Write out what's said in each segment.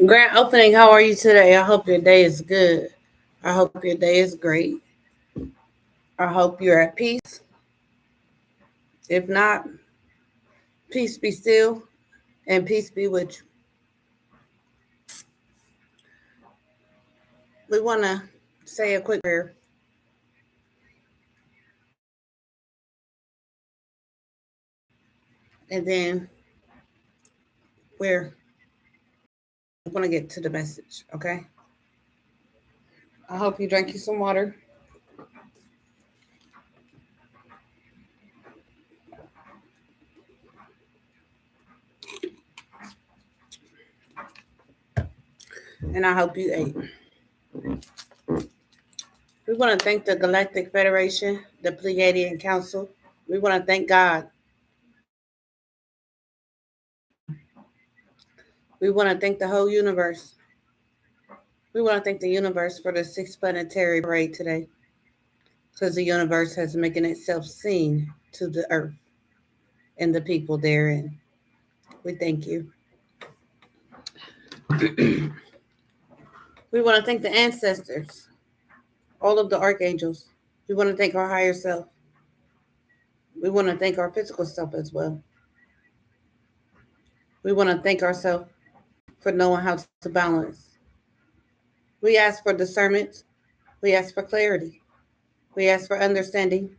Grand opening, how are you today? I hope your day is good. I hope your day is great. I hope you're at peace. If not, peace be still and peace be with you. We want to say a quick prayer and then we're going to get to the message, okay? I hope you drank you some water. And I hope you ate. We want to thank the Galactic Federation, the Pleiadian Council. We want to thank God. We want to thank the whole universe. We want to thank the universe for the sixth planetary parade today because the universe has making itself seen to the earth and the people therein. We thank you. We want to thank the ancestors, all of the archangels. We want to thank our higher self. We want to thank our physical self as well. We want to thank ourselves for knowing how to balance. We ask for discernment. We ask for clarity. We ask for understanding.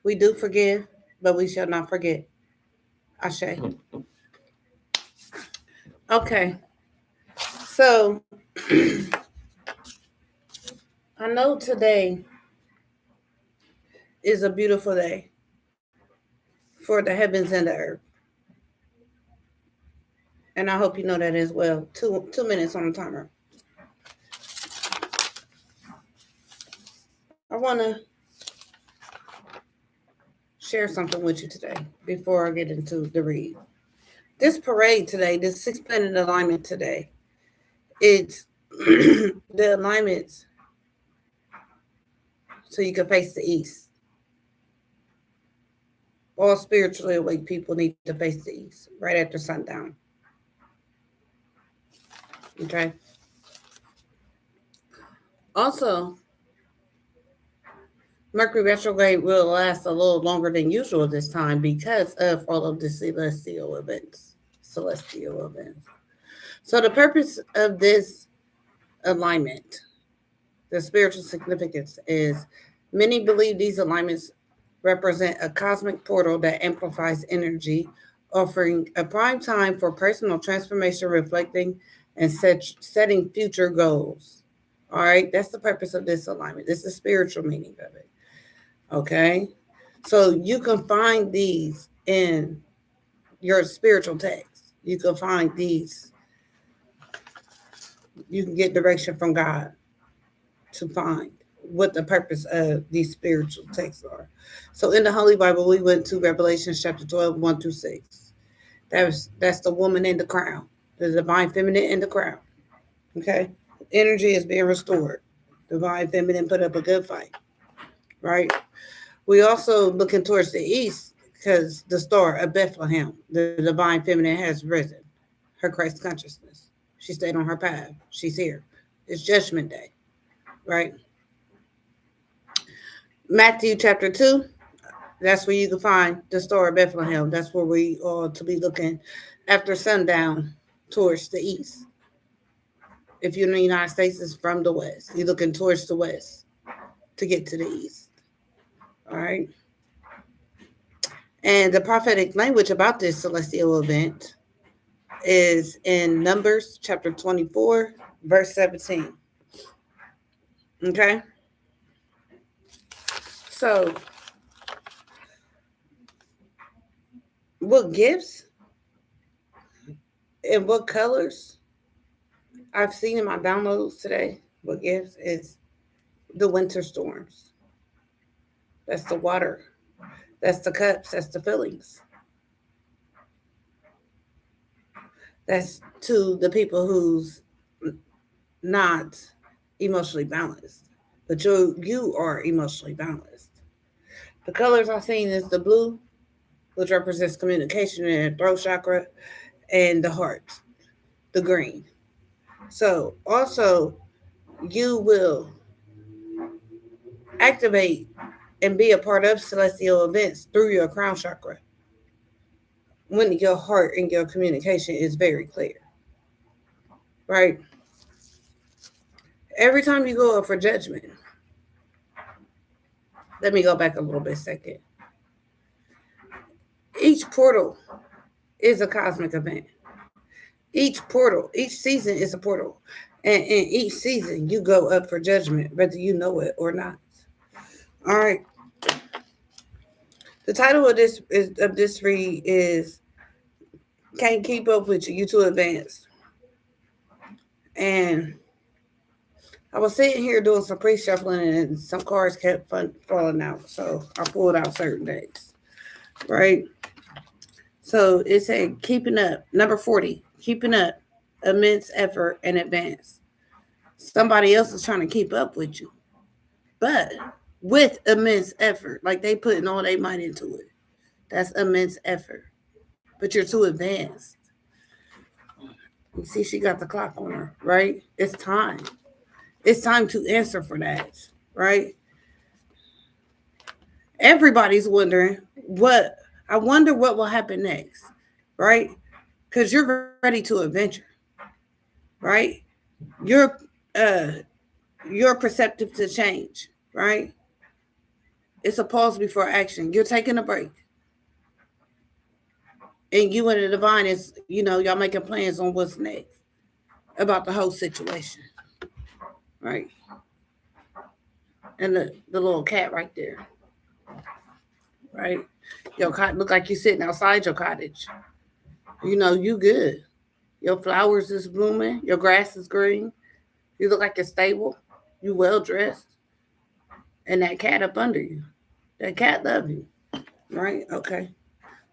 We do forgive, but we shall not forget. Ashe. Okay. So I know today is a beautiful day for the heavens and the earth. And I hope you know that as well. Two minutes on the timer. I want to share something with you today before I get into the read. This parade today, this six planet alignment today, it's the alignments so you can face the east. All spiritually awake people need to face the east right after sundown. Okay. Also, Mercury retrograde will last a little longer than usual this time because of all of the celestial events. Celestial events. So the purpose of this alignment, the spiritual significance is many believe these alignments represent a cosmic portal that amplifies energy, offering a prime time for personal transformation, reflecting and setting future goals. All right, that's the purpose of this alignment. This is the spiritual meaning of it. Okay, so you can find these in your spiritual text. You can find these. You can get direction from God to find what the purpose of these spiritual texts are. So in the Holy Bible, we went to Revelation chapter 12, 1 through 6. That's the woman in the crown, the divine feminine in the crown. Okay? Energy is being restored. Divine feminine put up a good fight. Right? We also looking towards the east because the star of Bethlehem, the divine feminine, has risen. Her Christ consciousness. She stayed on her path. She's here. It's Judgment Day. Right? Matthew chapter 2, that's where you can find the star of Bethlehem. That's where we are to be looking after sundown towards the east. If you're in the United States, it's from the west. You're looking towards the west to get to the east. All right. And the prophetic language about this celestial event is in Numbers chapter 24, verse 17. Okay. So, what gifts and what colors I've seen in my downloads today, what gifts is the winter storms. That's the water. That's the cups. That's the fillings. That's to the people who's not emotionally balanced. But you are emotionally balanced. The colors I've seen is the blue, which represents communication in the throat chakra, and the heart, the green. So also you will activate and be a part of celestial events through your crown chakra when your heart and your communication is very clear, right? Every time you go up for judgment, let me go back a little bit second. Each portal is a cosmic event. Each portal, each season is a portal. And in each season, you go up for judgment, whether you know it or not. All right. The title of this read is "Can't Keep Up with You. You Too Advanced." And I was sitting here doing some pre-shuffling, and some cards kept falling out, so I pulled out certain days. Right. So it said keeping up, number 40, keeping up, immense effort and advance. Somebody else is trying to keep up with you, but with immense effort, like they putting all their might into it. That's immense effort, but you're too advanced. You see, she got the clock on her, right? It's time. It's time to answer for that, right? Everybody's wondering what, I wonder what will happen next, right? Because you're ready to adventure, right? You're uh you're perceptive to change, right? It's a pause before action. You're taking a break. And you and the divine is, y'all making plans on what's next about the whole situation. Right? And the little cat right there. Right? Your cottage look like you sitting outside your cottage. You good. Your flowers is blooming. Your grass is green. You look like you're stable. You well dressed. And that cat up under you. That cat love you. Right? Okay.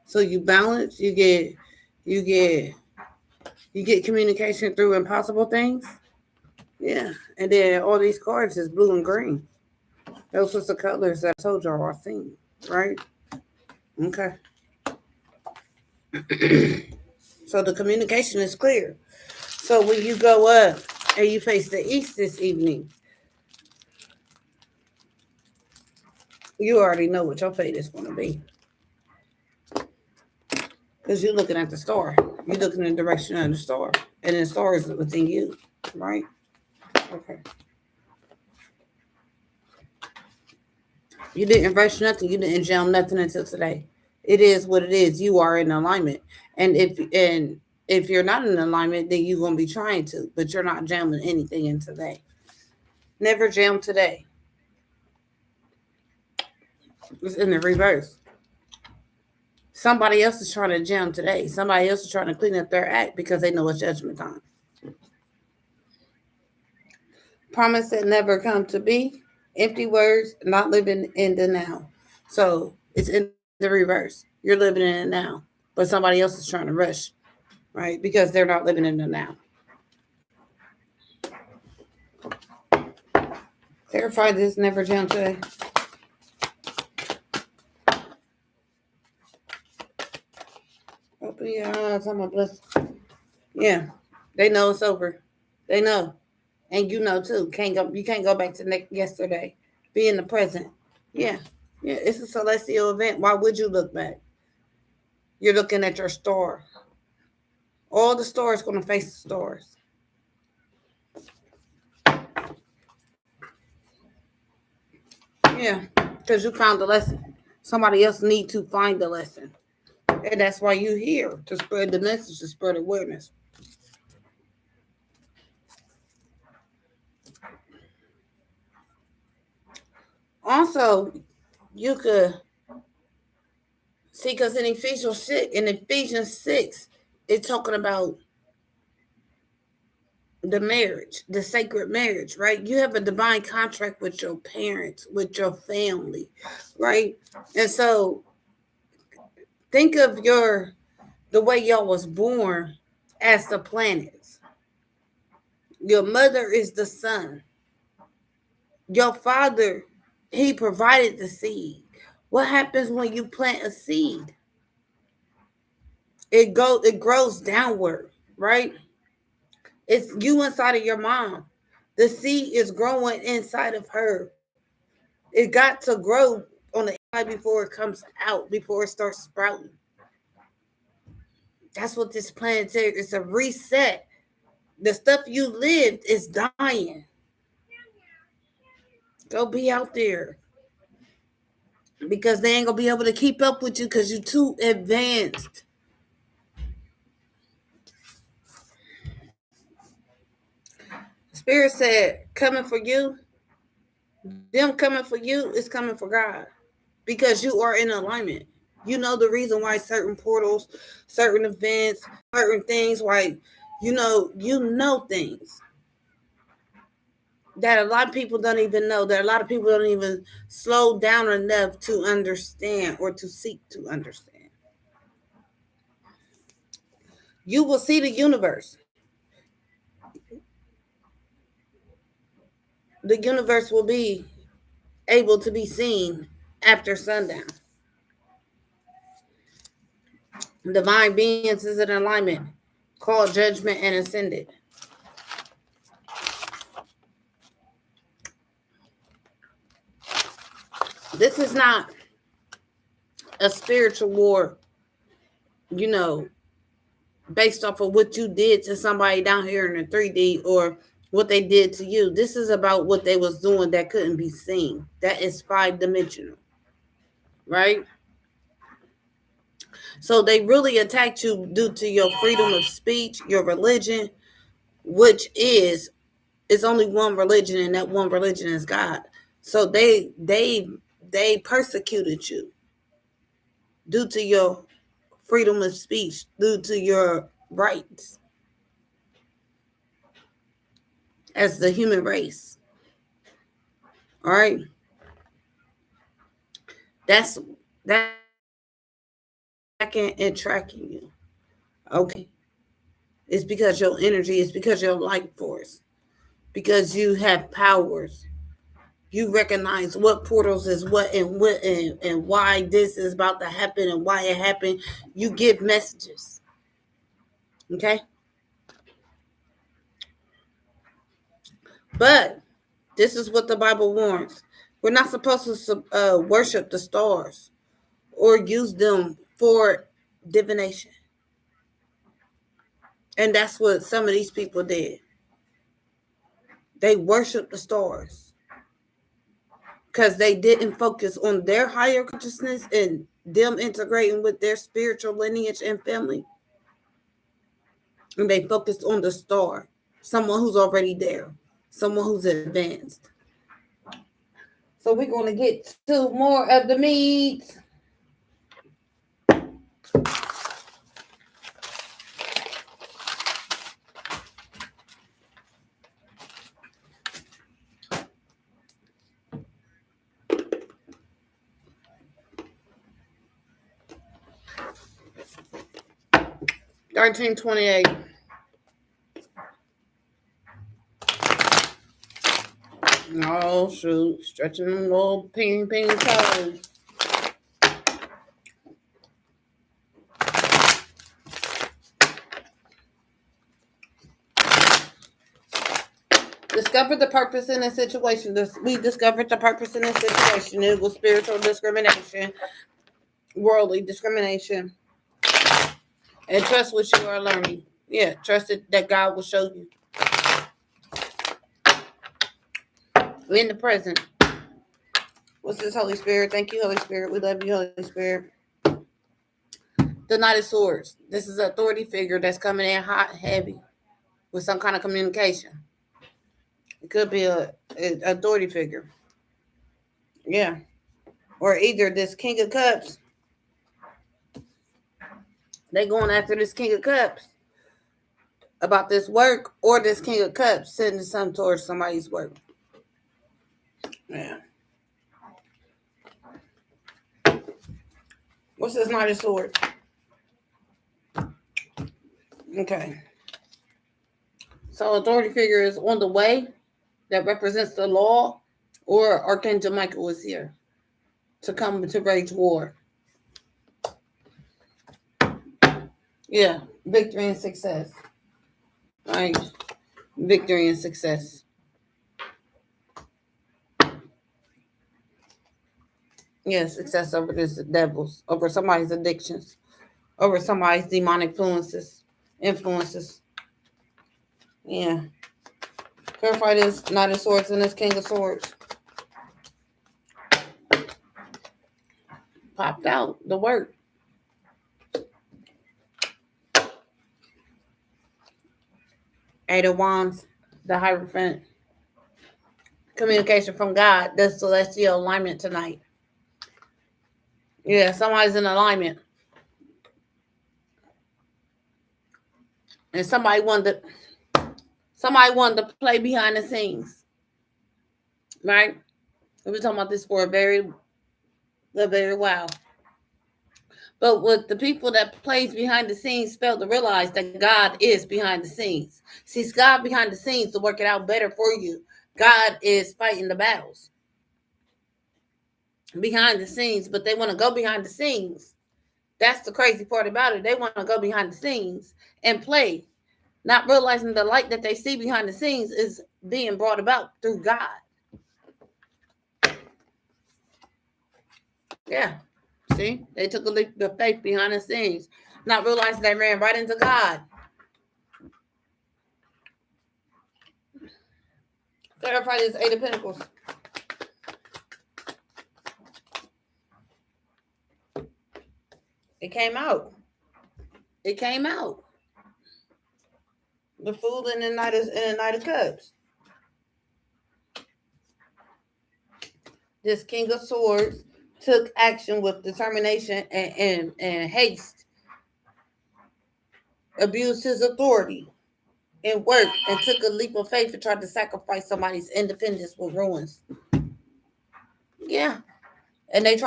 So you balance, you get communication through impossible things. Yeah. And then all these cards is blue and green. Those are the colors that I told y'all I seen. Right? Okay. So the communication is clear. So when you go up and you face the east this evening, you already know what your fate is going to be. Because you're looking at the star. You're looking in the direction of the star. And the star is within you. Right? Okay. You didn't rush nothing. You didn't jam nothing until today. It is what it is. You are in alignment. And if you're not in alignment, then you're going to be trying to. But you're not jamming anything in today. Never jam today. It's in the reverse. Somebody else is trying to jam today. Somebody else is trying to clean up their act because they know it's judgment time. Promise that never come to be. Empty words, not living in the now. So it's in the reverse. You're living in it now, but somebody else is trying to rush, right? Because they're not living in the now. Clarify this, never jam today. Open your eyes, I'm a blessing. Yeah, they know it's over. They know, and you know too. You can't go back to yesterday. Be in the present. Yeah, yeah. It's a celestial event. Why would you look back? You're looking at your star. All the stars going to face the stars. Yeah, because you found the lesson. Somebody else need to find the lesson, and that's why you're here to spread the message, to spread awareness. Also, you could see, because in Ephesians 6, it's talking about the marriage, the sacred marriage, right? You have a divine contract with your parents, with your family, right? And so think of the way y'all was born as the planets. Your mother is the sun. Your father, he provided the seed. What happens when you plant a seed? It grows downward, right? It's you inside of your mom. The seed is growing inside of her. It got to grow on the inside before it comes out, before it starts sprouting. That's what this planetary is, a reset. The stuff you lived is dying. Go be out there. Because they ain't gonna be able to keep up with you because you're too advanced. Spirit said, coming for you, them coming for you is coming for God. Because you are in alignment. You know the reason why certain portals, certain events, certain things, why you know things that a lot of people don't even know, that a lot of people don't even slow down enough to understand or to seek to understand. You will see the universe. The universe will be able to be seen after sundown. Divine beings is in alignment, called judgment and ascended. This is not a spiritual war, you know, based off of what you did to somebody down here in the 3D or what they did to you. This is about what they was doing that couldn't be seen. That is 5-dimensional, right? So they really attacked you due to your freedom of speech, your religion, which is only one religion, and that one religion is God. So they persecuted you due to your freedom of speech, due to your rights as the human race. All right. That's and tracking you. Okay. It's because your energy, it's because your life force, because you have powers. You recognize what portals is what and why this is about to happen and why it happened. You give messages. Okay. But this is what the Bible warns. We're not supposed to worship the stars or use them for divination. And that's what some of these people did. They worshiped the stars because they didn't focus on their higher consciousness and them integrating with their spiritual lineage and family. And they focused on the star, someone who's already there, someone who's advanced. So we're going to get to more of the meat. $13.28. Oh shoot! Stretching them little ping toes. Discovered the purpose in this situation. We discovered the purpose in this situation. It was spiritual discrimination, worldly discrimination, and trust what you are learning. Yeah, trust it that God will show you in the present. What's this, Holy Spirit? Thank you, Holy Spirit. We love you, Holy Spirit. The Knight of Swords. This is an authority figure that's coming in hot, heavy, with some kind of communication. It could be a authority figure. Yeah. Or either this King of Cups. They going after this King of Cups about this work, or this King of Cups sending something towards somebody's work. Yeah. What's this Knight of Swords? Okay. So authority figure is on the way that represents the law, or Archangel Michael is here to come to wage war. Yeah, victory and success. Right, victory and success. Yeah, success over this devils, over somebody's addictions, over somebody's demonic influences. Yeah. Clarify this Knight of Swords and this King of Swords. Popped out the word. Eight of Wands, the Hierophant. Communication from God, the celestial alignment tonight. Yeah, somebody's in alignment. And somebody wanted to play behind the scenes. Right? We've been talking about this for a very while. But what the people that plays behind the scenes fail to realize that God is behind the scenes. See, it's God behind the scenes to work it out better for you. God is fighting the battles behind the scenes, but they want to go behind the scenes. That's the crazy part about it. They want to go behind the scenes and play, not realizing the light that they see behind the scenes is being brought about through God. Yeah. See, they took a leap of faith behind the scenes, not realizing they ran right into God. Clarify this Eight of Pentacles. It came out. It came out. The Fool and the Knight of Cups. This King of Swords took action with determination and haste. Abused his authority and work and took a leap of faith and tried to sacrifice somebody's independence with ruins. Yeah. And they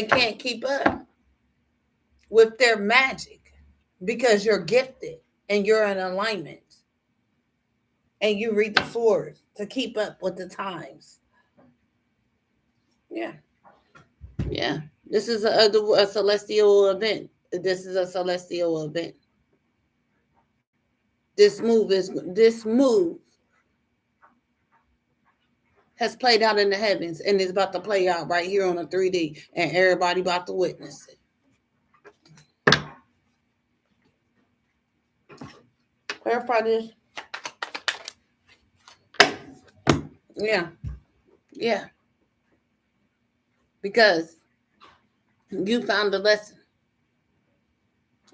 can't keep up with their magic because you're gifted and you're in alignment and you read the swords to keep up with the times. Yeah. Yeah. This is a celestial event. This is a celestial event. This move has played out in the heavens and is about to play out right here on the 3D, and everybody about to witness it. Clarify this. Yeah. Yeah. Because you found the lesson.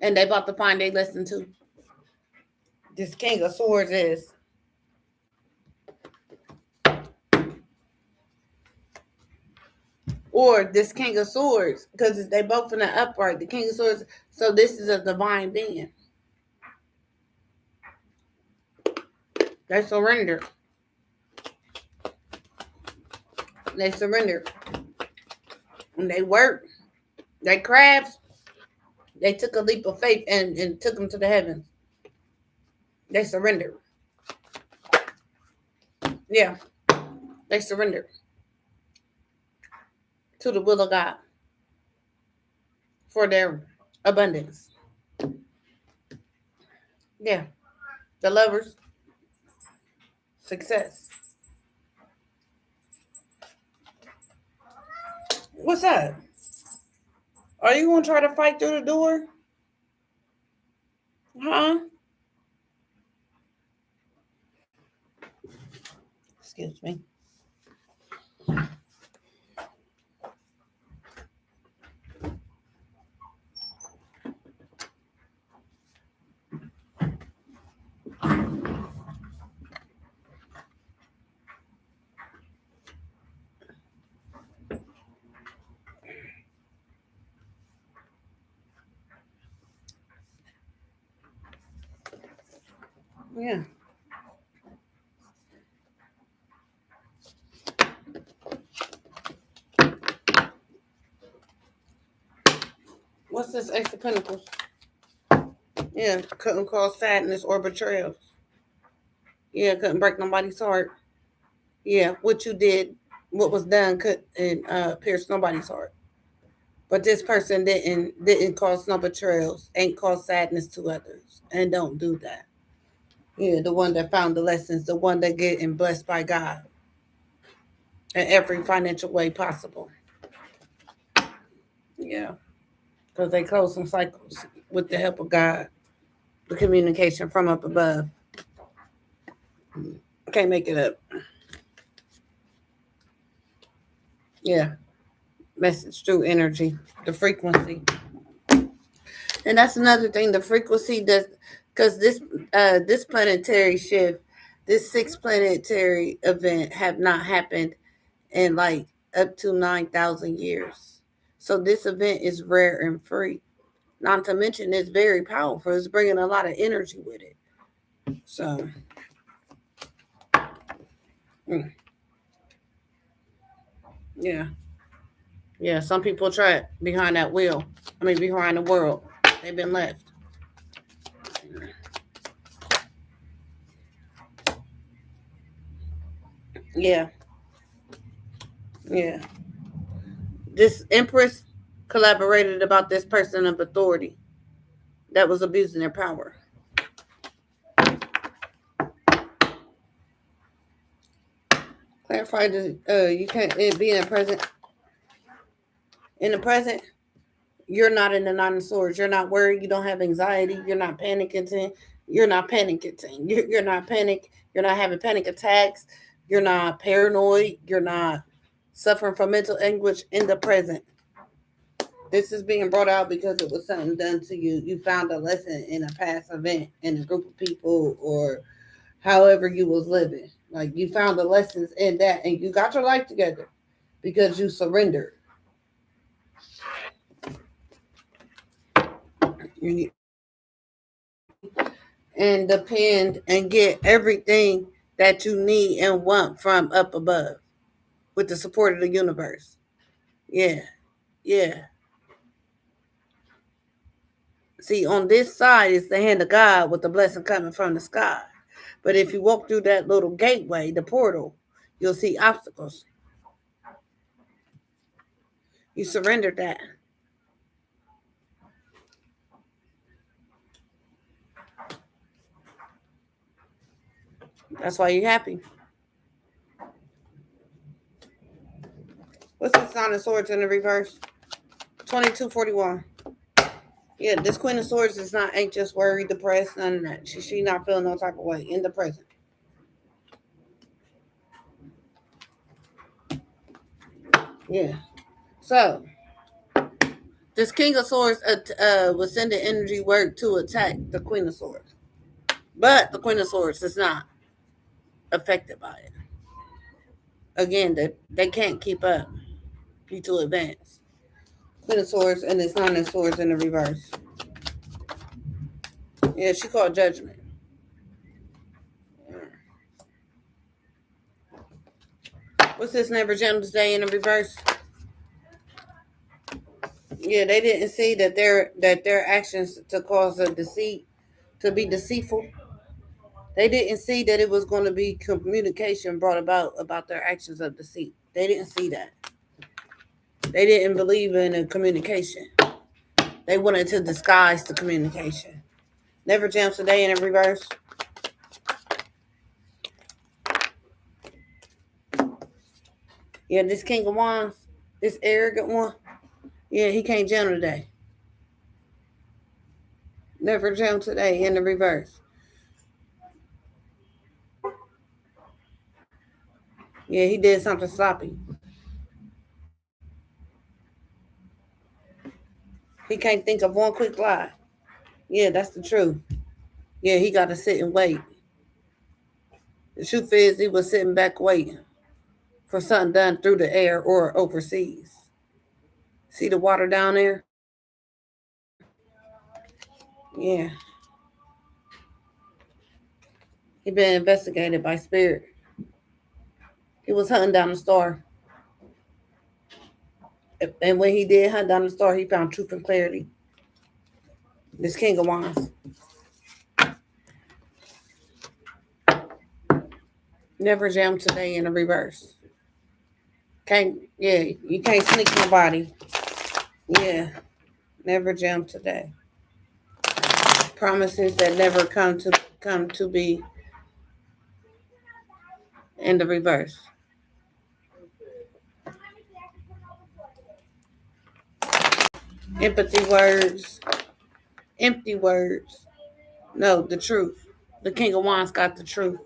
And they about to find a lesson too. This King of Swords is. Or this King of Swords, because they both in the upright. The King of Swords. So this is a divine being. They surrender. They surrender. And they work. They crabs. They took a leap of faith and took them to the heavens. They surrendered. Yeah. They surrendered to the will of God for their abundance. Yeah. The Lovers. Success. What's up? Are you going to try to fight through the door? Huh? Excuse me. Yeah. What's this Ace of Pentacles? Yeah, couldn't cause sadness or betrayal. Yeah, couldn't break nobody's heart. Yeah, what you did, what was done, couldn't pierce nobody's heart. But this person didn't cause no betrayals, ain't cause sadness to others, and don't do that. Yeah, the one that found the lessons, the one that getting blessed by God in every financial way possible. Yeah, because they close some cycles with the help of God, the communication from up above. Can't make it up. Yeah, message through energy, the frequency. And that's another thing. The frequency does, because this planetary shift, this sixth planetary event have not happened in like up to 9,000 years. So this event is rare and free. Not to mention it's very powerful. It's bringing a lot of energy with it. So mm, yeah, yeah. Some people trapped behind that wheel. I mean, behind the world. They've been left. Yeah, yeah. This Empress collaborated about this person of authority that was abusing their power. Clarify that you can't be in the present. In the present, you're not in the nine of swords. You're not worried. You don't have anxiety. You're not panicking. You're not panicking. You're not panic. You're not having panic attacks. You're not paranoid. You're not suffering from mental anguish in the present. This is being brought out because it was something done to you. You found a lesson in a past event in a group of people or however you was living. Like you found the lessons in that and you got your life together because you surrendered. You and depend and get everything that you need and want from up above with the support of the universe. Yeah, yeah. See, on this side is the hand of God with the blessing coming from the sky. But if you walk through that little gateway, the portal, you'll see obstacles. You surrendered that. That's why you're happy. What's this Sign of Swords in the reverse? 2241. Yeah, this Queen of Swords is not anxious, worried, depressed, none of that. She not feeling no type of way in the present. Yeah. So this King of Swords was sending energy work to attack the Queen of Swords, but the Queen of Swords is not affected by it. Again, they can't keep up. You too advanced. Queen of Swords and it's Nine of Swords in the reverse. Yeah, she called judgment. What's this Never Gentle's Day in the reverse? Yeah, they didn't see that their actions to cause a deceit to be deceitful. They didn't see that it was going to be communication brought about their actions of deceit. They didn't see that. They didn't believe in a communication. They wanted to disguise the communication. Never jumps a day in a reverse. Yeah, this King of Wands, this arrogant one. Yeah, he can't jump today. Never jump today in the reverse. Yeah, he did something sloppy. He can't think of one quick lie. Yeah, that's the truth. Yeah, he got to sit and wait. The truth is, he was sitting back waiting for something done through the air or overseas. See the water down there? Yeah. He been investigated by spirit. He was hunting down the star. And when he did hunt down the star, he found truth and clarity. This King of Wands. Never jam today in the reverse. Can't, yeah, you can't sneak nobody. Yeah, never jump today. Promises that never come to be in the reverse. Empathy words, empty words. No, the truth. The King of Wands got the truth.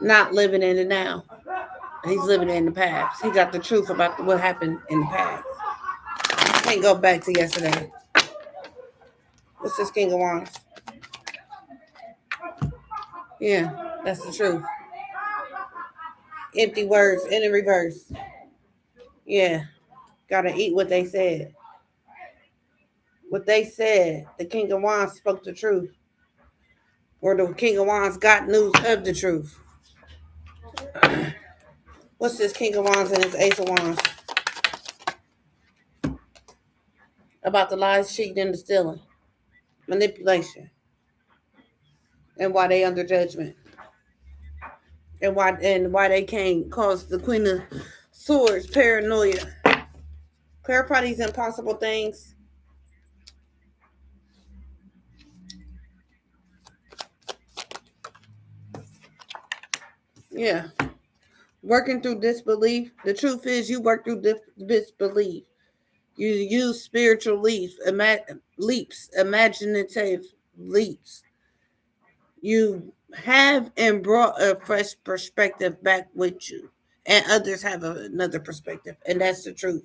Not living in the now. He's living in the past. He got the truth about what happened in the past. Can't go back to yesterday. What's this King of Wands? Yeah, that's the truth. Empty words in the reverse. Yeah, gotta eat what they said. What they said, the King of Wands spoke the truth. Or the King of Wands got news of the truth. What's this King of Wands and this Ace of Wands? About the lies, cheating, and the stealing. Manipulation. And why they under judgment. And why they can't cause the Queen of Swords paranoia. Clarify these impossible things. Yeah. Working through disbelief. The truth is you work through disbelief. You use spiritual leaps, imaginative leaps. You have and brought a fresh perspective back with you. And others have another perspective. And that's the truth.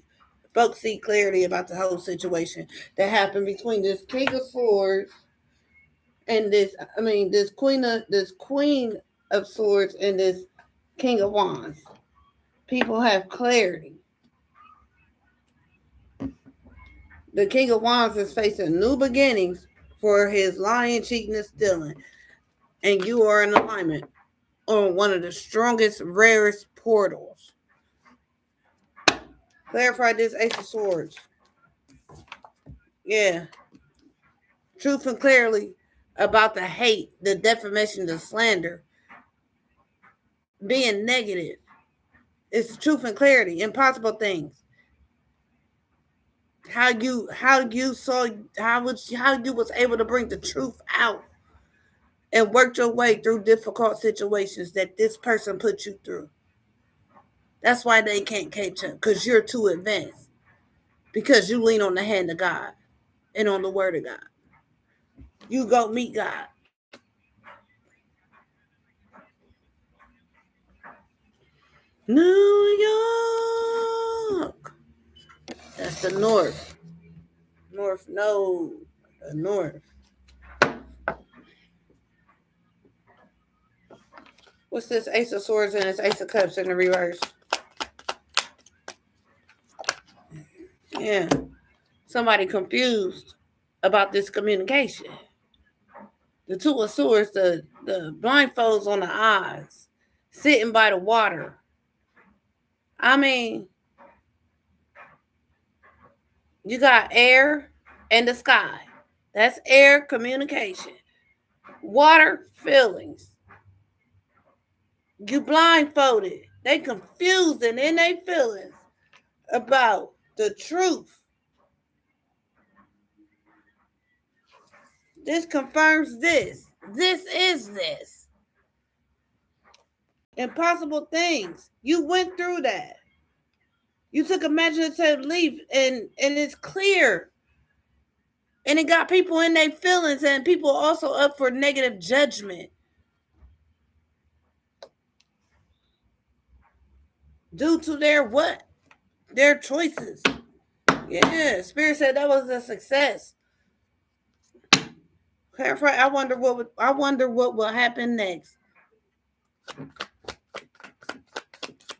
Folks see clarity about the whole situation that happened between this King of Swords and this Queen of Swords and this King of Wands. People have clarity. The King of Wands is facing new beginnings for his lying, cheating, and stealing. And you are in alignment on one of the strongest, rarest portals. Clarify this Ace of Swords. Yeah. Truth and clearly about the hate, the defamation, the slander, being negative. It's truth and clarity, impossible things. How you was able to bring the truth out and worked your way through difficult situations that this person put you through. That's why they can't catch up, because you're too advanced. Because you lean on the hand of God and on the word of God. You go meet God. New York. That's the north. North node. The north. What's this Ace of Swords and this Ace of Cups in the reverse? Yeah. Somebody confused about this communication. The Two of Swords, the blindfolds on the eyes, sitting by the water. I mean, you got air and the sky. That's air, communication. Water, feelings. You blindfolded. They confused and in their feelings about the truth. This confirms this. This is this. Impossible things. You went through that. You took imaginative leap and it's clear. And it got people in their feelings and people also up for negative judgment. Due to their what? Their choices. Yeah, Spirit said that was a success. Clarify. I wonder what will happen next.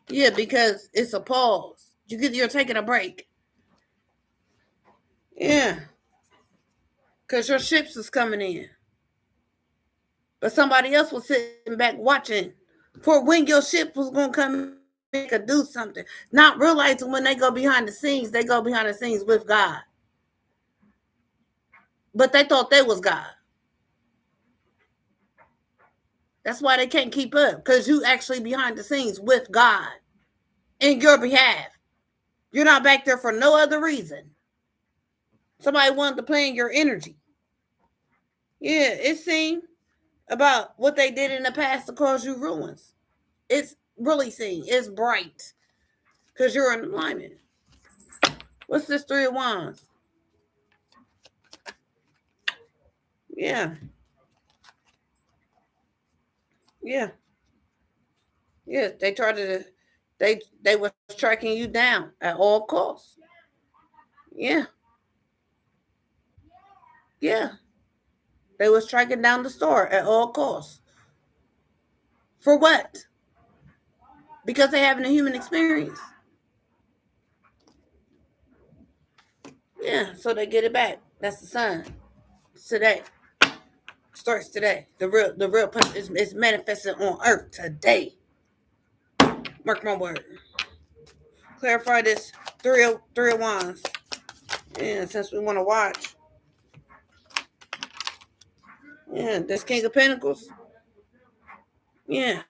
Yeah, because it's a pause. You're taking a break. Yeah. Because your ships is coming in. But somebody else was sitting back watching for when your ship was going to come in and do something. Not realizing when they go behind the scenes with God. But they thought they was God. That's why they can't keep up. Because you actually behind the scenes with God. In your behalf. You're not back there for no other reason. Somebody wanted to play in your energy. Yeah, it seemed about what they did in the past to cause you ruins. It's really seen. It's bright because you're in alignment. What's this Three of Wands? Yeah, yeah, yeah. They tried to. They was tracking you down at all costs. Yeah, yeah. They was tracking down the store at all costs. For what? Because they having a human experience. Yeah, so they get it back. That's the sign. Today. Starts today. The real punch is manifested on earth today. Mark my word. Clarify this three of wands. Yeah, since we want to watch. Yeah, this King of Pentacles. Yeah.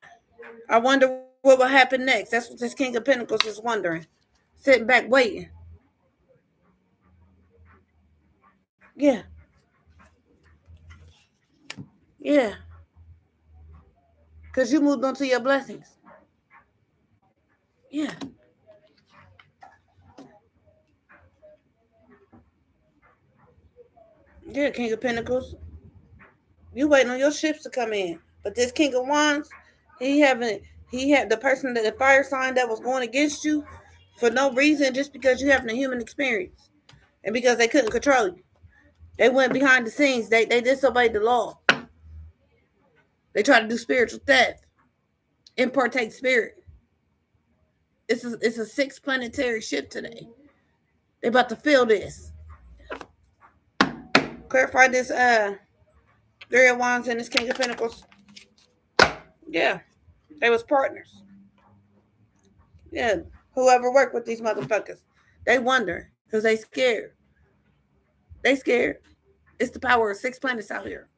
I wonder what will happen next. That's what this King of Pentacles is wondering. Sitting back waiting. Yeah. Yeah. Because you moved on to your blessings. Yeah. Yeah, King of Pentacles. You waiting on your ships to come in. But this King of Wands, he haven't he had the person that the fire sign that was going against you for no reason, just because you having a human experience. And because they couldn't control you. They went behind the scenes. They disobeyed the law. They tried to do spiritual theft. Impartate spirit. It's a six planetary ship today. They about to feel this. Clarify this Three of Wands and this King of Pentacles. Yeah. They was partners. Yeah. Whoever worked with these motherfuckers. They wonder because they scared. They scared. It's the power of six planets out here.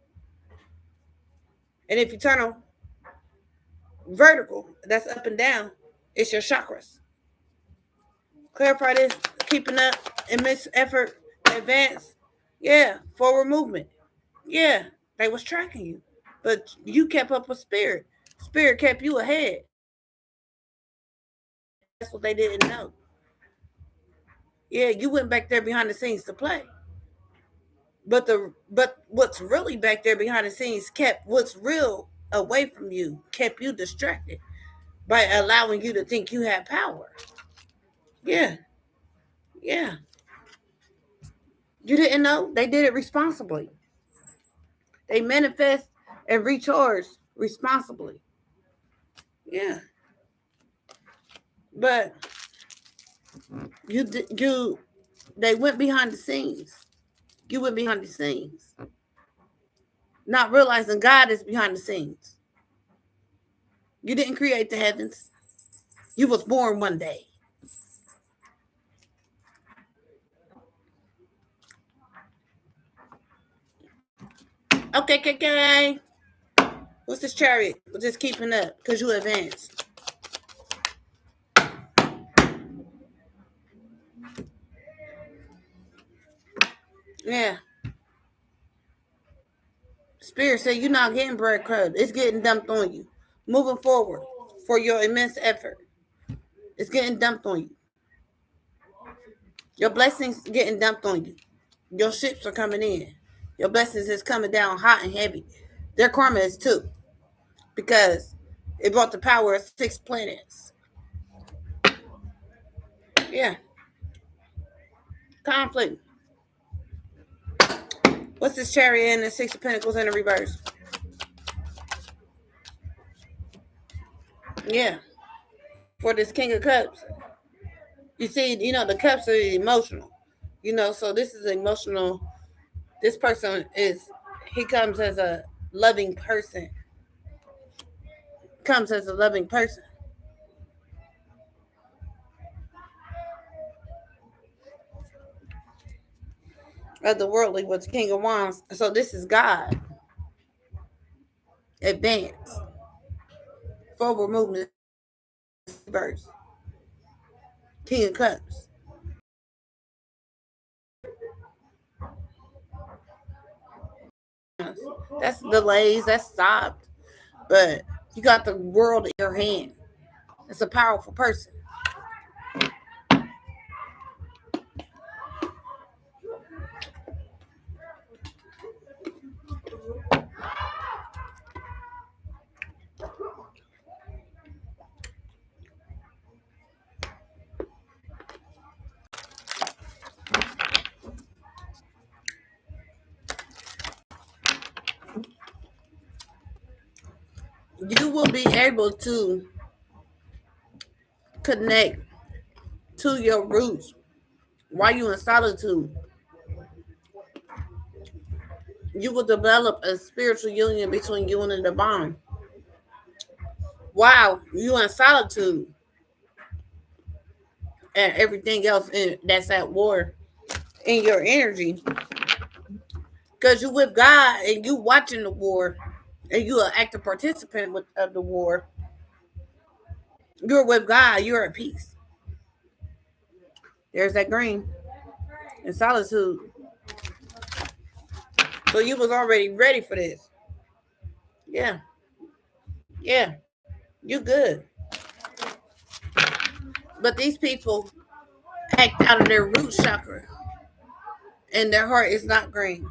And if you turn them vertical, that's up and down, it's your chakras. Clarify this. Keeping up, immense effort, advance. Yeah. Forward movement. Yeah. They was tracking you. But you kept up with spirit. Spirit kept you ahead. That's what they didn't know. Yeah, you went back there behind the scenes to play. But what's really back there behind the scenes kept what's real away from you, kept you distracted by allowing you to think you had power. Yeah, yeah. You didn't know? They did it responsibly. They manifest and recharge responsibly. Yeah. But you they went behind the scenes. You went behind the scenes. Not realizing God is behind the scenes. You didn't create the heavens. You was born one day. Okay, okay, okay. What's this chariot? We're just keeping up because you advanced. Yeah. Spirit said you're not getting breadcrumbs. It's getting dumped on you. Moving forward for your immense effort. It's getting dumped on you. Your blessings getting dumped on you. Your ships are coming in. Your blessings is coming down hot and heavy. Their karma is too. Because it brought the power of six planets. Yeah. Conflict. What's this chariot and the six of pentacles in the reverse? Yeah. For this king of cups. You see, the cups are emotional. So this is emotional. This person he comes as a loving person. Comes as a loving person. Otherworldly with the king of wands. So this is God. Advance. Forward movement. Verse. King of cups. That's delays. That's stopped. But you got the world in your hand. It's a powerful person. You will be able to connect to your roots while you're in solitude. You will develop a spiritual union between you and the divine. While you're in solitude and everything else that's at war in your energy, because you with God and you watching the war and you an active participant of the war. You're with God. You're at peace. There's that green in solitude. So you was already ready for this. Yeah. Yeah. You good. But these people act out of their root chakra and their heart is not green.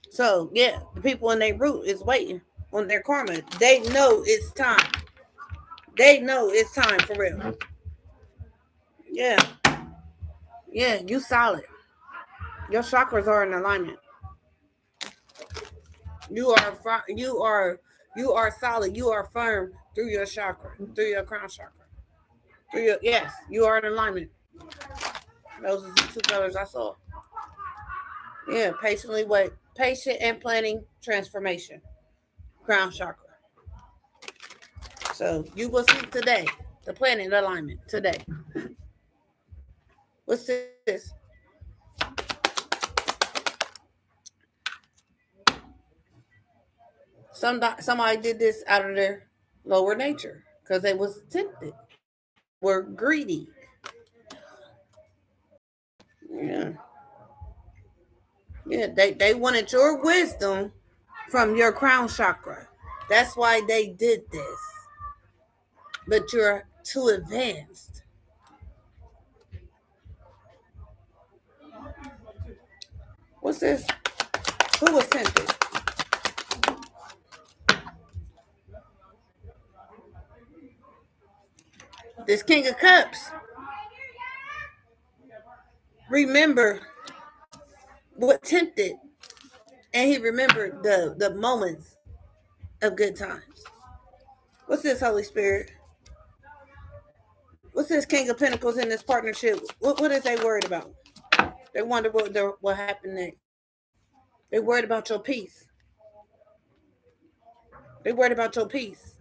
So yeah, the people in their root is waiting on their karma. They know it's time. They know it's time for real. Yeah. Yeah, you solid. Your chakras are in alignment. You are solid. You are firm through your chakra, through your crown chakra. Yes, you are in alignment. Those are the two colors I saw. Yeah, patiently wait. Patient and planning transformation. Crown chakra. So you will see today the planet alignment today. What's this? Somebody did this out of their lower nature because they was tempted, were greedy. Yeah, yeah. They wanted your wisdom from your crown chakra. That's why they did this. But you're too advanced. What's this? Who was tempted? This King of Cups. Remember what tempted, and he remembered the moments of good times. What's this, Holy Spirit? What's this King of Pentacles in this partnership? What is they worried about? They wonder what happened next. They worried about your peace. They worried about your peace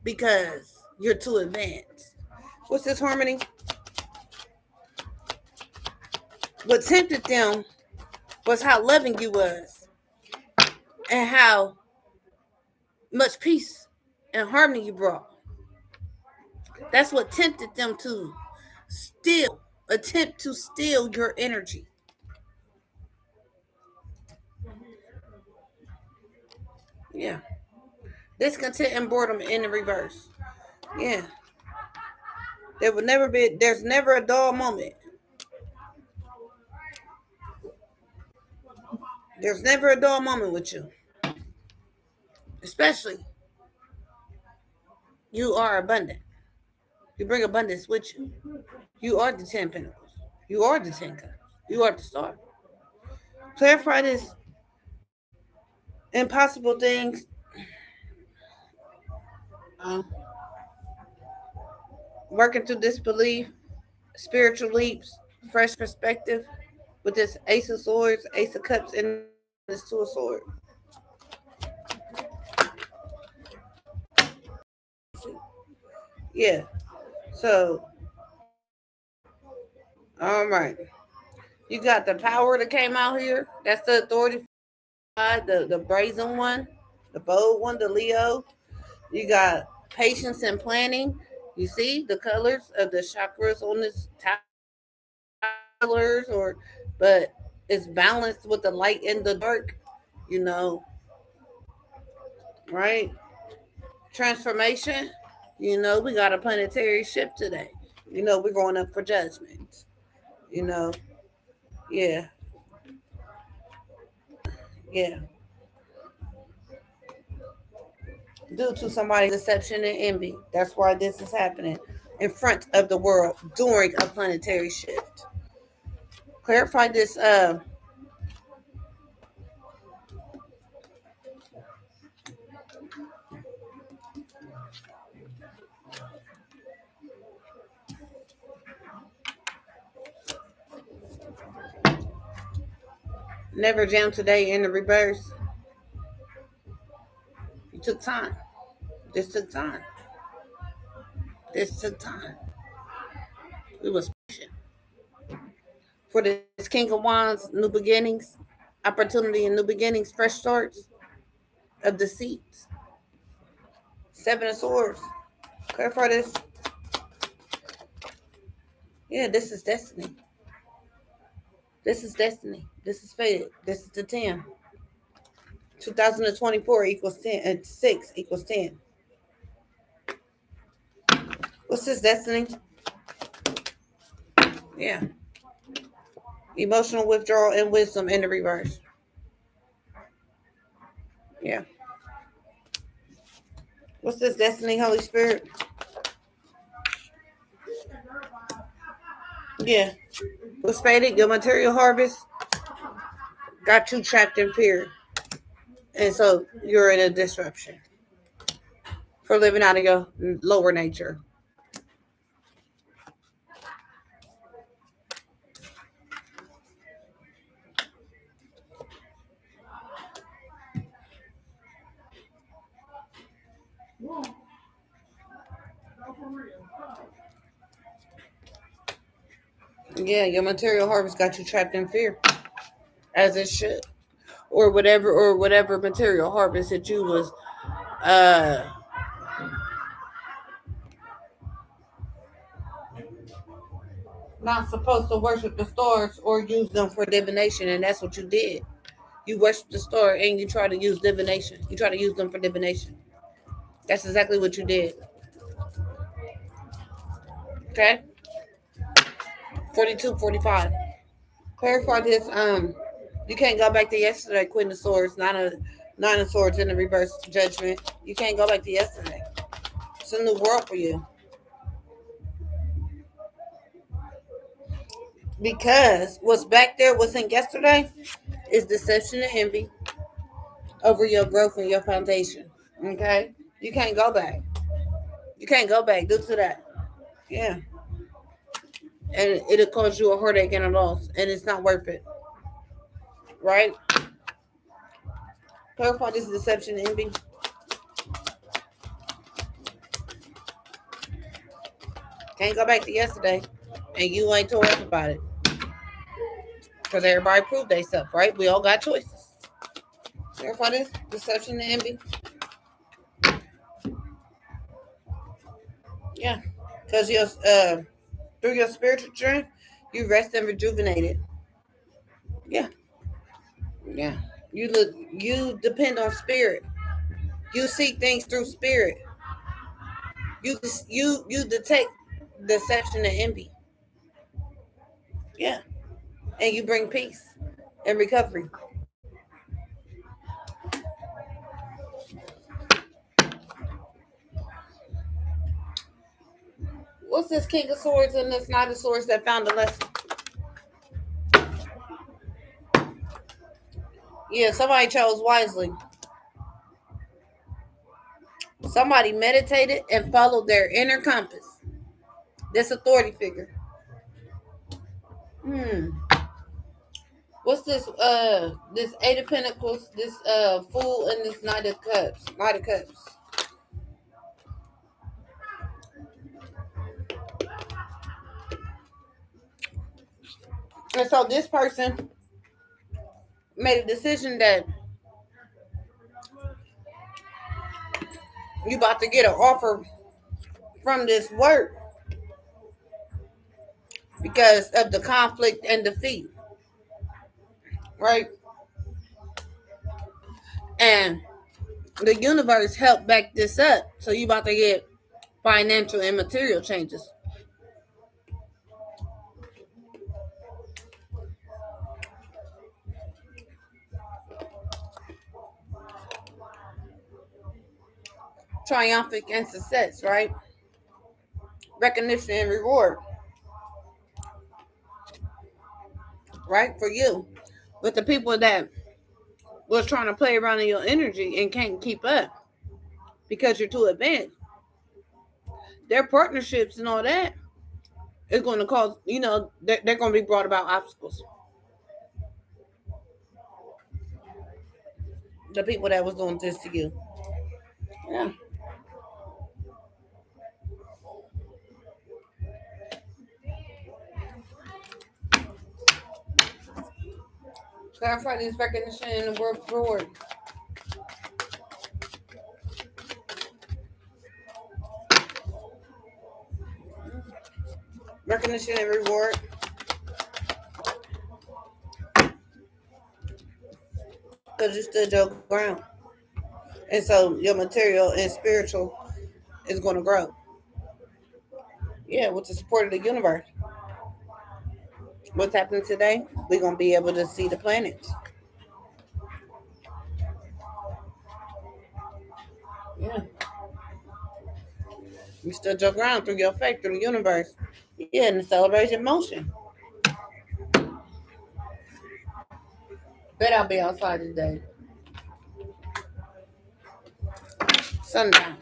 because you're too advanced. What's this harmony? What tempted them was how loving you was and how much peace and harmony you brought. That's what tempted them to attempt to steal your energy. Yeah. Discontent and boredom in the reverse. Yeah. There's never a dull moment. There's never a dull moment with you. Especially, you are abundant. You bring abundance with you. You are the 10 pentacles. You are the 10 cups. You are the star. Clarify this impossible things. Um, Working through disbelief, spiritual leaps, fresh perspective with this Ace of Swords, Ace of Cups, and this Two of Swords. Yeah. So, all right. You got the power that came out here. That's the authority side, the brazen one, the bold one, the Leo. You got patience and planning. You see the colors of the chakras on this colors, but it's balanced with the light and the dark. you know, right? Transformation, you know, we got a planetary shift today. You know, we're going up for judgment. You know, yeah, yeah. Due to somebody's deception and envy. That's why this is happening in front of the world during a planetary shift. Clarify this. Never jam today in the reverse. You took time. This took time. This took time. We was patient. For this King of Wands, new beginnings, opportunity and new beginnings, fresh starts of deceit. Seven of Swords. Clarify this. Yeah, this is destiny. This is destiny. This is fate. This is the 10. 2024 equals 10 and 6 equals 10. What's this destiny? Yeah. Emotional withdrawal and wisdom in the reverse. Yeah. What's this destiny, Holy Spirit? Yeah. What's faded? Your material harvest got you trapped in fear. And so you're in a disruption for living out of your lower nature. Yeah, your material harvest got you trapped in fear, as it should, or whatever material harvest that you was uh not supposed to worship the stars or use them for divination, and that's what you did. You worship the star and you try to use divination. You try to use them for divination. That's exactly what you did. Okay? 42, 45. Clarify this. You can't go back to yesterday, Queen of Swords, nine of Swords in the reverse judgment. You can't go back to yesterday. It's a new world for you. Because what's back there, what's in yesterday, is deception and envy over your growth and your foundation. Okay? You can't go back. You can't go back due to that. Yeah. And it'll cause you a heartache and a loss, and it's not worth it. Right? Clarify this deception and envy. Can't go back to yesterday, and you ain't tore up about it. Because everybody proved themselves, right? We all got choices. Clarify this deception and envy. Yeah. Because through your spiritual journey, you rest and rejuvenated. Yeah. Yeah. You depend on spirit. You see things through spirit. You detect deception and envy. Yeah. And you bring peace and recovery. What's this King of Swords and this Knight of Swords that found a lesson? Yeah, somebody chose wisely. Somebody meditated and followed their inner compass. This authority figure. What's this? This Eight of Pentacles, this Fool, and this Knight of Cups. Knight of Cups. And so this person made a decision that you about to get an offer from this work because of the conflict and defeat, right? And the universe helped back this up. So you about to get financial and material changes. Triumphant and success, right? Recognition and reward, right? For you. But the people that was trying to play around in your energy and can't keep up because you're too advanced, their partnerships and all that is going to cause, they're going to be brought about obstacles. The people that was doing this to you. Yeah. Clarify this recognition and the word reward. Recognition and reward. Because you stood your ground. And so your material and spiritual is going to grow. Yeah, with the support of the universe. What's happening today? We're going to be able to see the planets. Yeah. You stood your ground through your faith, through the universe. Yeah, in the celebration motion. Bet I'll be outside today. Sundown.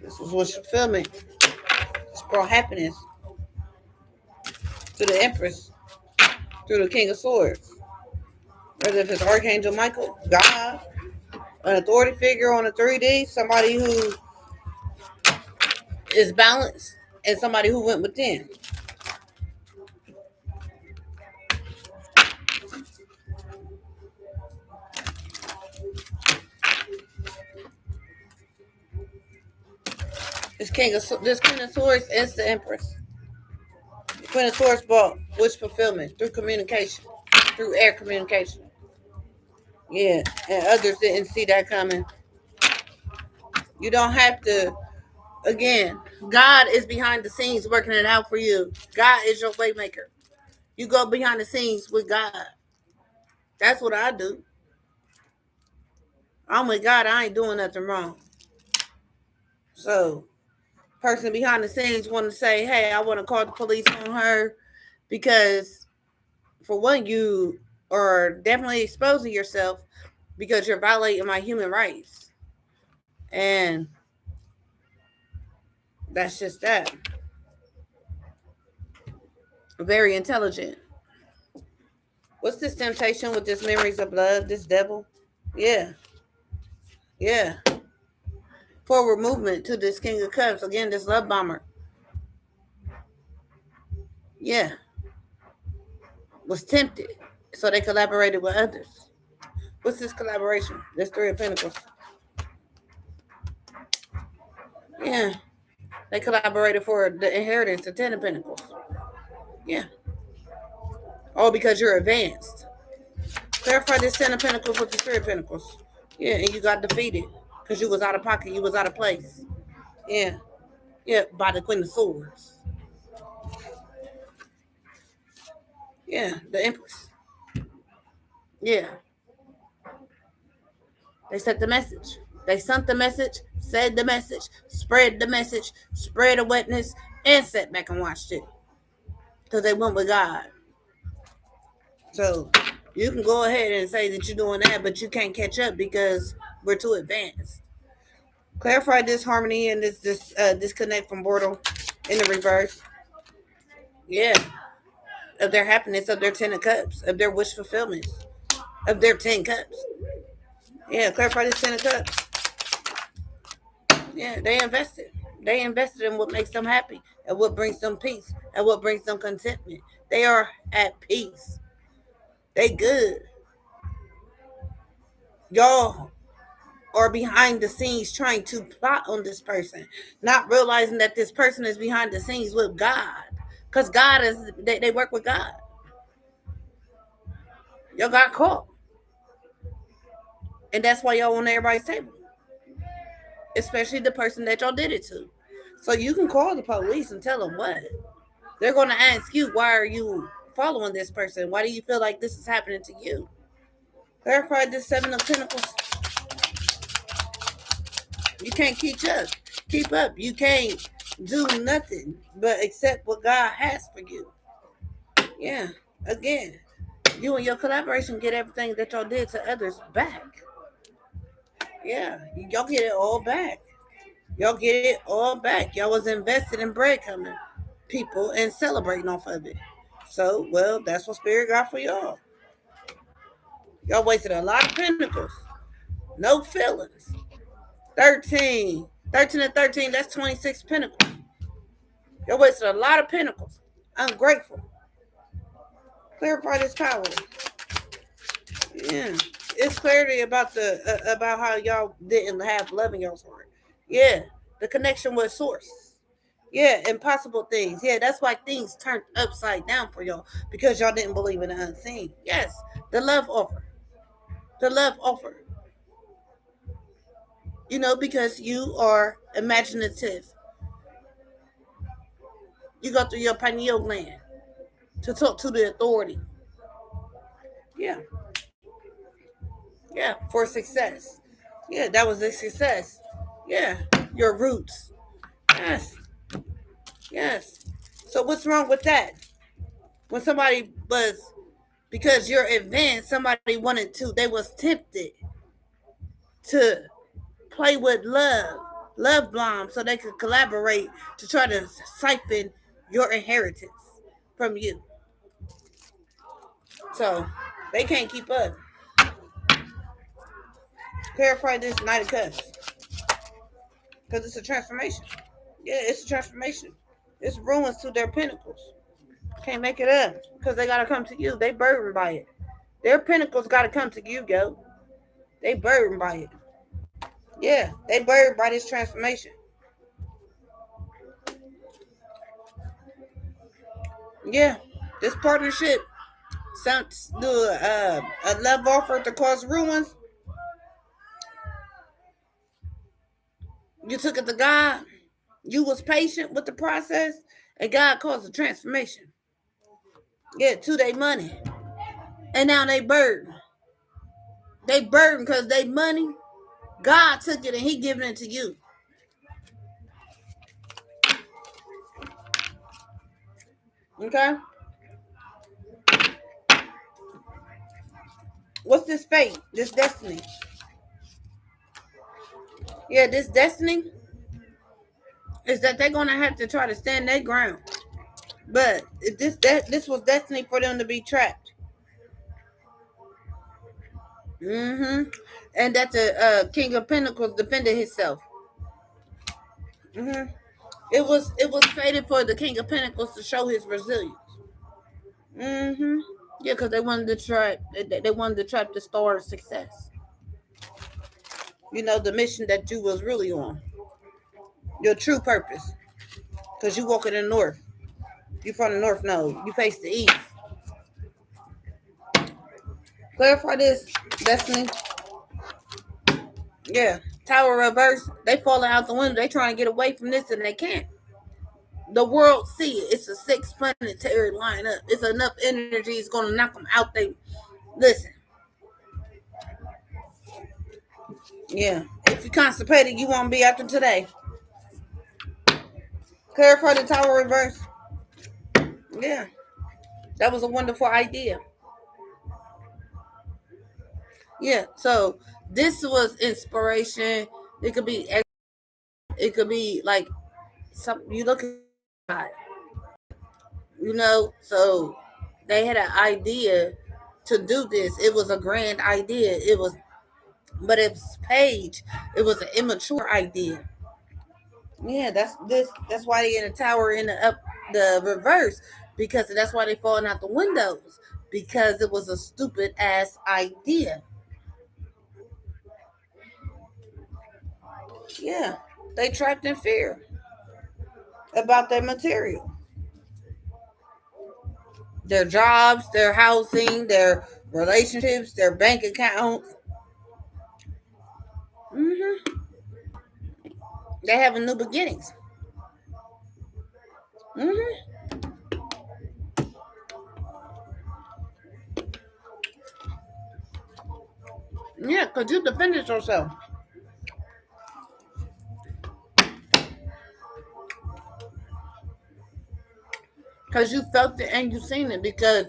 This was what you're filming. It's brought happiness to the Empress, through the King of Swords. Whether if it's Archangel Michael, God, an authority figure on a 3D, somebody who is balanced, and somebody who went within. This Queen of Swords is the Empress. The Queen of Swords brought wish fulfillment through communication, through air communication. Yeah, and others didn't see that coming. You don't have to. Again, God is behind the scenes working it out for you. God is your way maker. You go behind the scenes with God. That's what I do. I'm with God. I ain't doing nothing wrong. So, person behind the scenes want to say, "Hey, I want to call the police on her," because, for one, you are definitely exposing yourself because you're violating my human rights, and that's just that. Very intelligent. What's this temptation with this memories of blood? This devil? Yeah. Yeah. Forward movement to this King of Cups. Again, this love bomber. Yeah. Was tempted. So they collaborated with others. What's this collaboration? This Three of Pentacles. Yeah. They collaborated for the inheritance of Ten of Pentacles. Yeah. All because you're advanced. Clarify this Ten of Pentacles with the Three of Pentacles. Yeah, and you got defeated. Because you was out of pocket. You was out of place. Yeah. Yeah, by the Queen of Swords. Yeah, the Empress. Yeah. They sent the message. They sent the message, said the message, spread the message, spread a witness, and sat back and watched it. Because they went with God. So you can go ahead and say that you're doing that, but you can't catch up because we're too advanced. Clarify this harmony and this disconnect from portal in the reverse. Yeah. Of their happiness, of their 10 of cups, of their wish fulfillment, of their 10 cups. Yeah, clarify this 10 of cups. Yeah, they invested. They invested in what makes them happy and what brings them peace and what brings them contentment. They are at peace. They good. Y'all are behind the scenes trying to plot on this person, not realizing that this person is behind the scenes with God. Because God is, they work with God. Y'all got caught. And that's why y'all on everybody's table. Especially the person that y'all did it to. So you can call the police and tell them what. They're going to ask you, why are you following this person? Why do you feel like this is happening to you? Clarify this Seven of Pentacles. You can't keep up. Keep up. You can't do nothing but accept what God has for you. Yeah. Again, you and your collaboration get everything that y'all did to others back. Yeah. Y'all get it all back. Y'all get it all back. Y'all was invested in breadcrumbing people and celebrating off of it. So, well, that's what Spirit got for y'all. Y'all wasted a lot of pentacles. No feelings. 13. 13 and 13, that's 26 pentacles. Y'all wasted a lot of pentacles. Ungrateful. Clarify this power. Yeah. It's clarity about about how y'all didn't have love in y'all's heart. Yeah. The connection with source. Yeah, impossible things. Yeah, that's why things turned upside down for y'all, because y'all didn't believe in the unseen. Yes, the love offer. The love offer. You know, because you are imaginative. You go through your pineal gland to talk to the authority. Yeah. Yeah, for success. Yeah, that was a success. Yeah, your roots. Yes. Yes. So what's wrong with that? When somebody was, because you're advanced, somebody wanted to, they was tempted to play with love bombs, so they could collaborate to try to siphon your inheritance from you. So they can't keep up. Clarify this Knight of Cups, because it's a transformation. Yeah, it's a transformation. It's ruins to their pinnacles. Can't make it up because they gotta come to you. They burdened by it. Their pinnacles gotta come to you, yo. They burdened by it. Yeah, they burdened by this transformation. Yeah, this partnership. Some do a love offer to cause ruins. You took it to God. You was patient with the process, and God caused a transformation. Yeah, to their money, and now they burden. They burden because they money. God took it and He giving it to you. Okay. What's this fate? This destiny? Yeah, this destiny is that they're gonna have to try to stand their ground. But this was destiny for them to be trapped. Mm-hmm. And that the King of Pentacles defended himself. Mm-hmm. It was fated for the King of Pentacles to show his resilience. Mm-hmm. Yeah, because they wanted to trap. They wanted to trap the star of success. You know, the mission that you was really on. Your true purpose. Because you walk in the north. You from the north node. You face the east. Clarify this, Destiny. Yeah. Tower reverse. They falling out the window. They trying to get away from this and they can't. The world see it. It's a 6 planetary lineup. It's enough energy. It's gonna knock them out. They listen. Yeah. If you constipated, you won't be after today. Clarify the tower reverse. Yeah. That was a wonderful idea. Yeah. So this was inspiration. It could be. It could be like some. You look at. You know. So they had an idea to do this. It was a grand idea. It was, but it's Page. It was an immature idea. Yeah, that's this. That's why they in the tower in the reverse, because that's why they falling out the windows, because it was a stupid ass idea. Yeah, they trapped in fear about their material, their jobs, their housing, their relationships, their bank accounts. Hmm. They having new beginnings. Hmm. Yeah, because you defended yourself. Because you felt it and you seen it. Because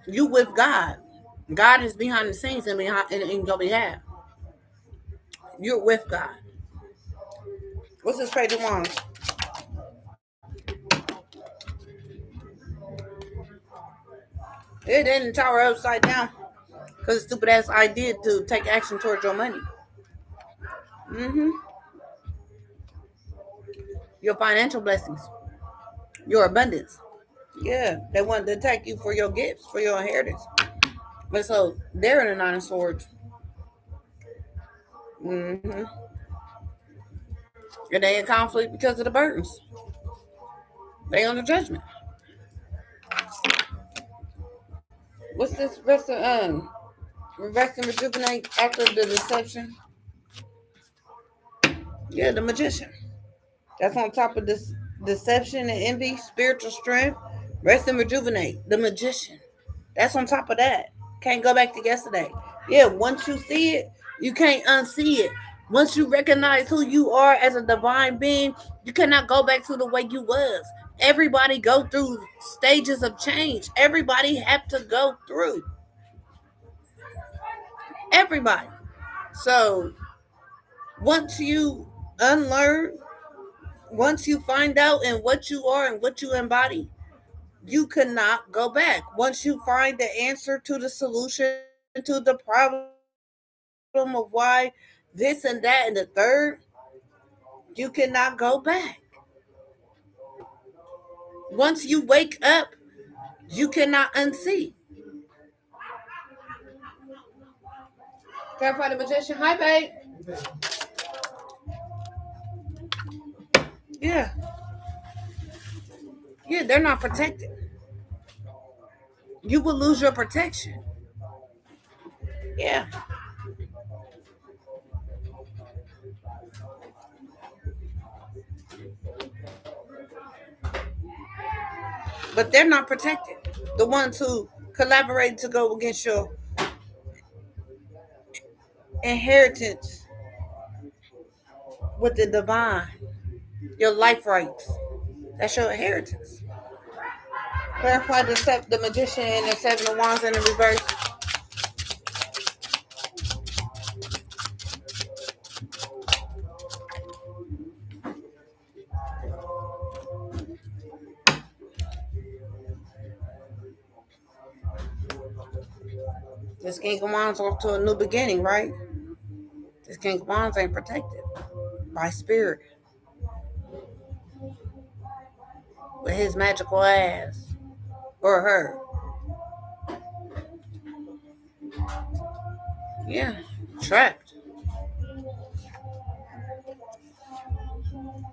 you with God. God is behind the scenes and behind in your behalf. You're with God. What's this page of wands? It didn't tower upside down. Because the stupid ass idea to take action towards your money. Hmm. Your financial blessings. Your abundance. Yeah. They wanted to attack you for your gifts, for your inheritance. But so they're in the Nine of Swords. Hmm. And they in conflict because of the burdens. They under judgment. What's this rest and rejuvenate after the deception? Yeah, the magician. That's on top of this deception and envy, spiritual strength. Rest and rejuvenate. The magician. That's on top of that. Can't go back to yesterday. Yeah, once you see it, you can't unsee it. Once you recognize who you are as a divine being, you cannot go back to the way you was. Everybody go through stages of change. Everybody have to go through. Everybody. So once you unlearn, once you find out and what you are and what you embody, you cannot go back. Once you find the answer to the solution to the problem of why this and that and the third, you cannot go back. Once you wake up, you cannot unsee. Clarify the magician. Hi, babe. Yeah. Yeah, they're not protected. You will lose your protection. Yeah. But they're not protected. The ones who collaborate to go against your inheritance with the divine, your life rights. That's your inheritance. Clarify the magician and the seven of wands in the reverse. This king of wands off to a new beginning, right? This king of wands ain't protected by spirit with his magical ass or her. Yeah, trapped.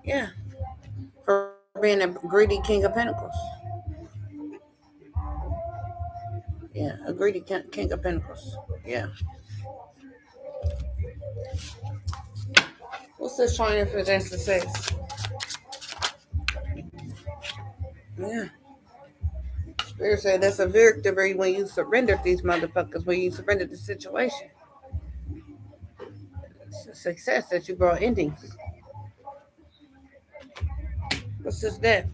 Yeah, for being a greedy king of pentacles. Yeah, a greedy king of pentacles. Yeah. What's this trying for the success? Yeah. Spirit said that's a victory when you surrender these motherfuckers, when you surrender the situation. It's a success that you brought endings. What's this death?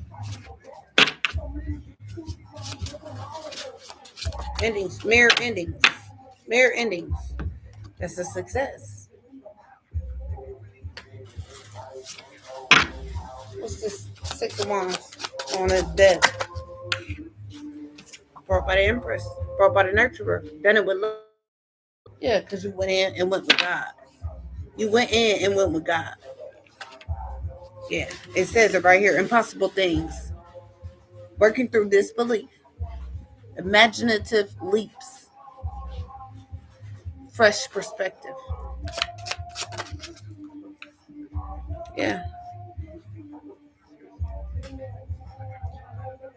Endings, mirror endings. Mirror endings. That's a success. What's this six of wands on his death? Brought by the empress. Brought by the nurturer. Done it with love. Yeah, because you went in and went with God. You went in and went with God. Yeah, it says it right here. Impossible things. Working through disbelief. Imaginative leaps. Fresh perspective. Yeah.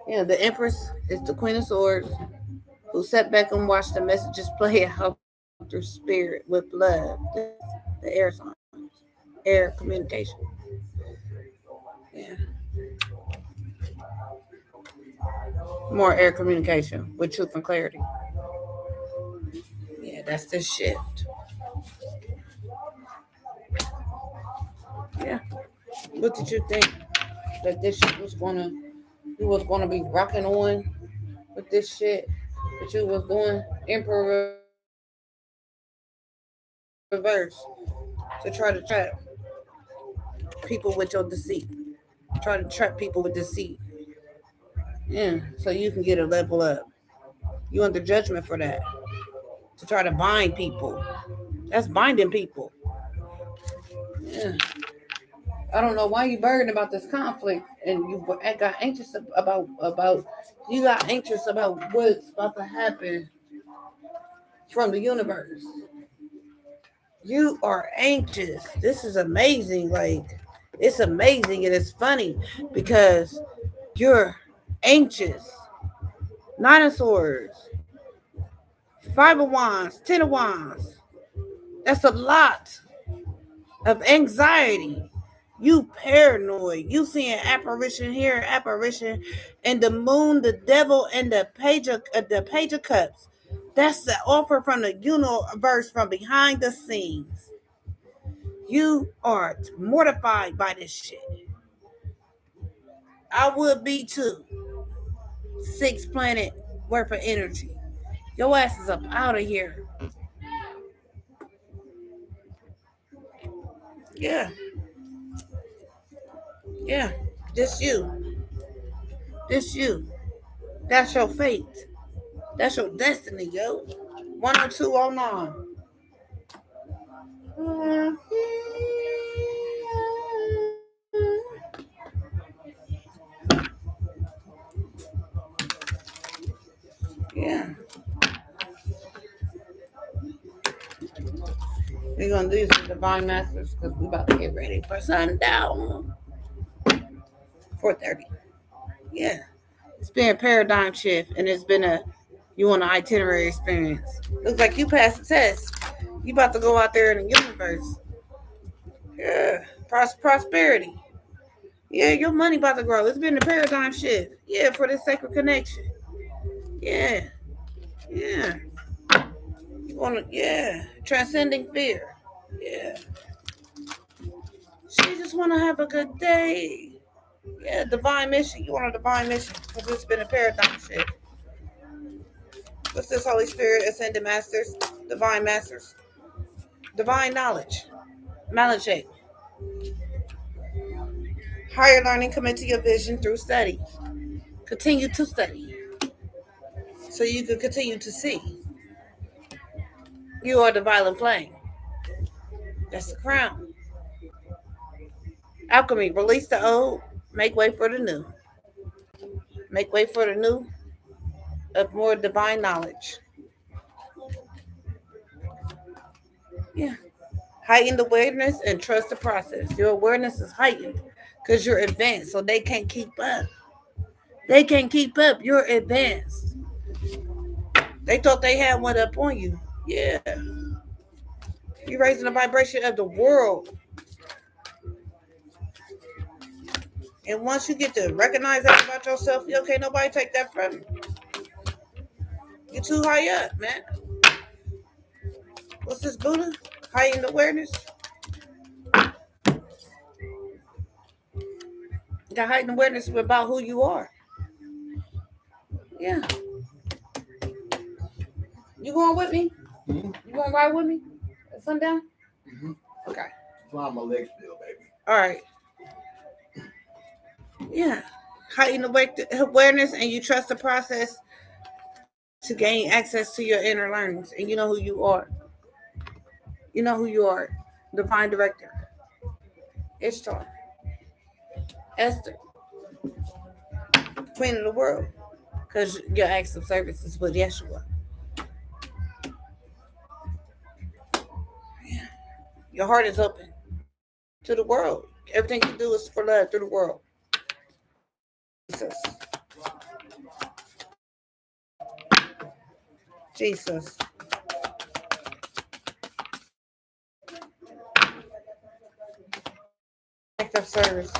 Yeah, the Empress is the Queen of Swords. who sat back and watched the messages play out through spirit with love. This is the air signs, air communication. Yeah, more air communication with truth and clarity. Yeah, that's the shift. Yeah. What did you think that this shit was gonna, you was gonna be rocking on with this shit that you was doing Emperor reverse to try to trap people with your deceit, try to trap people with deceit. Yeah, so you can get a level up. You under judgment for that. To try to bind people. That's binding people. Yeah. I don't know why you burdened about this conflict and you got anxious about you got anxious about what's about to happen from the universe. You are anxious. This is amazing. Like it's amazing and it's funny because you're anxious. Nine of Swords, Five of Wands, Ten of Wands. That's a lot of anxiety. You paranoid. You seeing apparition here, apparition, and the moon, the devil, and the page of cups. That's the offer from the universe from behind the scenes. You are mortified by this shit. I would be too. 6 planet worth of energy. Your ass is up out of here. Yeah, yeah. This you. This you. That's your fate. That's your destiny, yo. 10209. Yeah. We're gonna do some divine masters because we about to get ready for sundown. 4:30. Yeah. It's been a paradigm shift and it's been a you want an itinerary experience. Looks like you passed the test. You about to go out there in the universe. Yeah. Prosperity. Yeah, your money about to grow. It's been a paradigm shift. Yeah, for this sacred connection. Yeah. Yeah. You wanna transcending fear. Yeah. She just wanna have a good day. Yeah, divine mission. You want a divine mission because it's been a paradigm shift. What's this Holy Spirit, Ascended Masters, Divine Masters, Divine Knowledge, Malachite, Higher Learning, commit to your vision through study. Continue to study so you can continue to see. You are the violet flame. That's the crown. Alchemy, release the old, make way for the new. Make way for the new of more divine knowledge. Yeah. Heighten the awareness and trust the process. Your awareness is heightened because you're advanced, so they can't keep up. They can't keep up. You're advanced. They thought they had one up on you. Yeah. You're raising the vibration of the world. And once you get to recognize that about yourself, you can't nobody take that from you. You're too high up, man. What's this, Buddha? Heightened awareness. The heightened awareness about who you are. Yeah. You going with me? Mm-hmm. You going to ride with me at sundown? Mm-hmm. Okay. That's why my legs feel, baby. All right. Yeah. Heighten awareness and you trust the process to gain access to your inner learnings. And you know who you are. You know who you are. Divine director. Ishtar. Esther. Queen of the world. Because your acts of service is with Yeshua. Yeah. Your heart is open to the world. Everything you do is for love through the world. Jesus. Jesus. Act of service.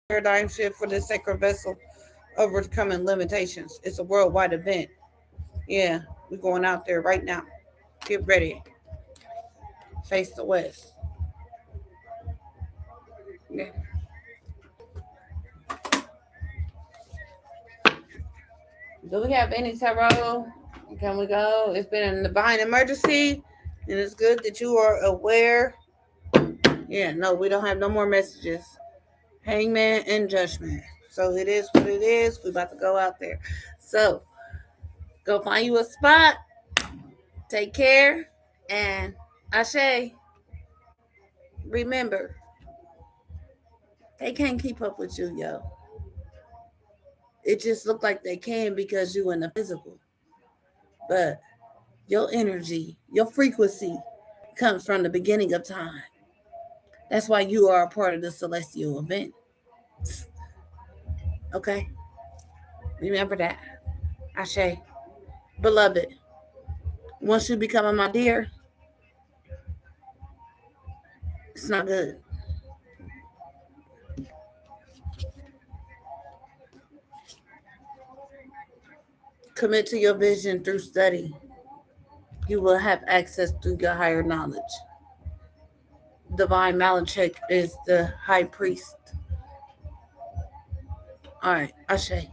Paradigm shift for this sacred vessel, overcoming limitations. It's a worldwide event. Yeah, we're going out there right now. Get ready. Face the west. Yeah. Do we have any tarot? Can we go? It's been a divine emergency, and it's good that you are aware. Yeah, no, we don't have no more messages. Hangman and Judgment. So it is what it is. We're about to go out there. So go find you a spot. Take care. And Ashe, remember, they can't keep up with you, yo. It just look like they can because you in the physical. But your energy, your frequency comes from the beginning of time. That's why you are a part of the celestial event. Okay? Remember that. Ashe. Beloved, once you become my dear, it's not good. Commit to your vision through study. You will have access to your higher knowledge. Divine Malachek is the high priest. All right, Ashe.